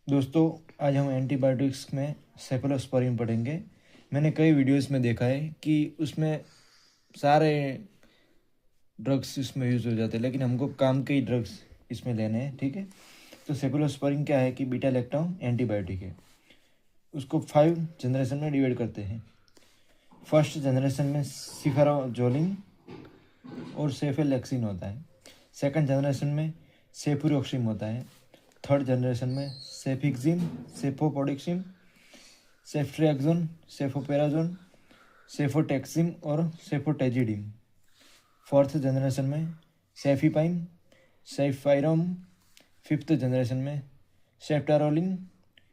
दोस्तों, आज हम एंटीबायोटिक्स में सेफलोस्पोरिन पढ़ेंगे। मैंने कई वीडियोस में देखा है कि उसमें सारे ड्रग्स इसमें यूज़ हो जाते हैं, लेकिन हमको काम के ही ड्रग्स इसमें लेने हैं। ठीक है, तो सेफलोस्पोरिन क्या है कि बीटा लैक्टम एंटीबायोटिक है। उसको 5 जनरेशन में डिवाइड करते हैं। फर्स्ट जनरेशन में सिफेराजोलिन और सेफेलेक्सिन होता है। सेकंड जनरेशन में सेफुरोक्सिम होता है। थर्ड जनरेशन में सेफिक्सिम, सेफोपोडिक्सिम, सेफ्ट्रियाक्सोन, सेफोपेराजोन, सेफोटेक्सिम और सेफोटेजिडिम। फोर्थ जनरेशन में सेफिपाइन, सेफाइरोम। फिफ्थ जनरेशन में सेप्टारोलिन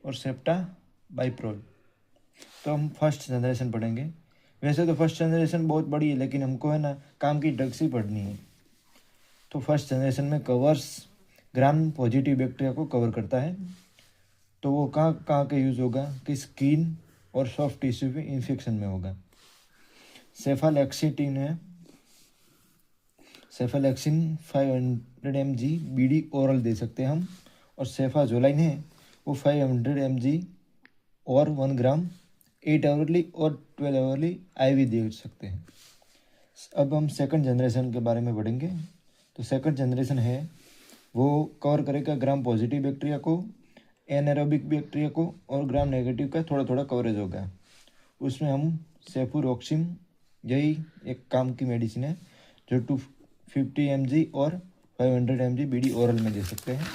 और सेप्टाबाइप्रोल। तो हम फर्स्ट जनरेशन पढ़ेंगे। वैसे तो फर्स्ट जनरेशन बहुत बड़ी है, लेकिन हमको है ना काम की ड्रग्स ही पढ़नी है। तो फर्स्ट जनरेशन में कवर्स ग्राम पॉजिटिव बैक्टीरिया को कवर करता है। तो वो कहाँ कहाँ के यूज़ होगा कि स्किन और सॉफ्ट टिश्यू पे इन्फेक्शन में होगा। सेफालेक्सिन है, सेफालेक्सिन 500 mg बीडी ओरल दे सकते हैं हम। और सेफाजोलाइन है वो 500 mg और 1 ग्राम 8 आवरली और 12 आवरली IV दे सकते हैं। अब हम सेकंड जनरेशन के बारे में पढ़ेंगे। तो सेकंड जनरेशन है वो कवर करेगा ग्राम पॉजिटिव बैक्टीरिया को, एनारोबिक बैक्टीरिया को, और ग्राम नेगेटिव का थोड़ा थोड़ा कवरेज होगा। उसमें हम सेफुरोक्सिम, यही एक काम की मेडिसिन है जो 250 mg और 500 mg बीडी ओरल में दे सकते हैं।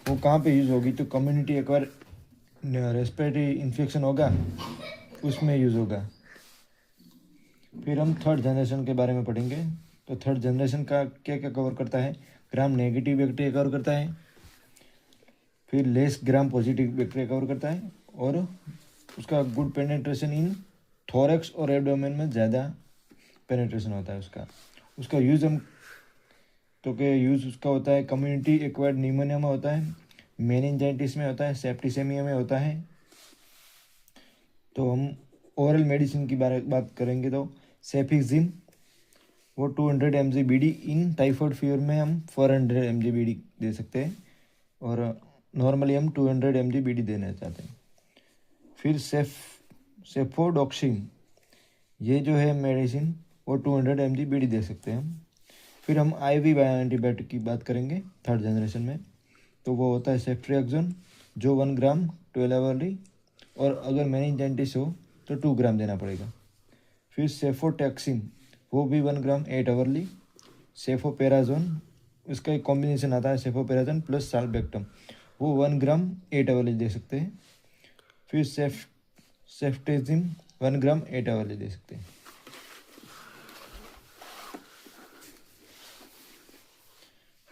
वो कहाँ पे यूज़ होगी तो कम्युनिटी एक्वायर रेस्पिरेटरी इन्फेक्शन होगा उसमें यूज़ होगा। फिर हम थर्ड जनरेशन के बारे में पढ़ेंगे। तो थर्ड जनरेशन का क्या क्या कवर करता है? ग्राम नेगेटिव बैक्टीरिया कवर करता है, फिर less gram positive bacteria cover करता है, और उसका गुड पेनिट्रेशन इन थोरैक्स और एब्डोमेन में ज़्यादा पेनिट्रेशन होता है उसका यूज़ हम तो के यूज़ उसका होता है कम्युनिटी एक्वायर्ड निमोनिया में होता है, मेनिंजाइटिस में होता है, सेप्टिसेमिया में होता है। तो हम ओरल मेडिसिन की बात करेंगे तो सेफिक्सिम वो 200 mg बीडी इन टाइफाइड फीवर में हम 400 mg बीडी दे सकते हैं, और नॉर्मली हम 200 mg बीडी देना चाहते हैं। फिर सेफोडोक्सिन, ये जो है मेडिसिन वो 200 mg बीडी दे सकते हैं हम। फिर हम IV एंटीबायोटिक की बात करेंगे थर्ड जनरेशन में। तो वो होता है सेफ्ट्रियाक्सोन जो 1 ग्राम 12 आवरली, और अगर मेनिंजाइटिस हो तो 2 ग्राम देना पड़ेगा। फिर सेफोटेक्सिम वो भी 1 ग्राम 8 आवरली। सेफोपेराजोन, उसका एक कॉम्बिनेशन आता है सेफोपेराजोन प्लस साल्बेक्टम, वो 1 ग्राम 8 आवरली दे सकते हैं। फिर सेफ्टेजिम 1 ग्राम 8 आवरली दे सकते हैं।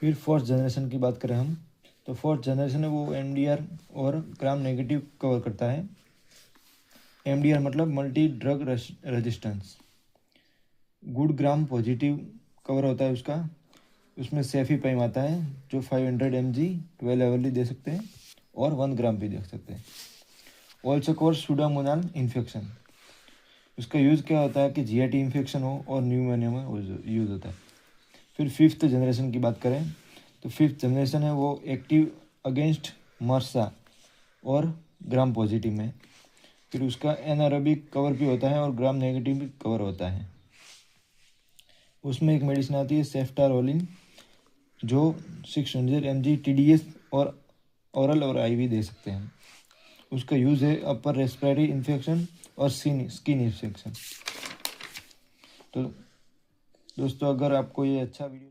फिर फोर्थ जनरेशन की बात करें हम तो फोर्थ जनरेशन है वो MDR और ग्राम नेगेटिव कवर करता है। MDR मतलब multi drug resistance. Good gram positive cover होता है उसमें सेफिपाइम आता है जो 500 mg 12 आवरली दे सकते हैं और 1 ग्राम भी दे सकते हैं। ऑल्सो कवर सुडोमोनाल इन्फेक्शन, उसका यूज़ क्या होता है कि GIT इन्फेक्शन हो और न्यूमोनिया में यूज़ होता है। फिर फिफ्थ जनरेशन की बात करें तो फिफ्थ जनरेशन है वो एक्टिव अगेंस्ट मर्सा और ग्राम पॉजिटिव में। फिर उसका एनारोबिक कवर भी होता है और ग्राम नेगेटिव भी कवर होता है। उसमें एक मेडिसिन आती है सेफ्टारोलिन जो 600 mg TDS और ओरल और IV दे सकते हैं। उसका यूज़ है अपर रेस्पिरेटरी इन्फेक्शन और स्किन इन्फेक्शन। तो दोस्तों, अगर आपको ये अच्छा वीडियो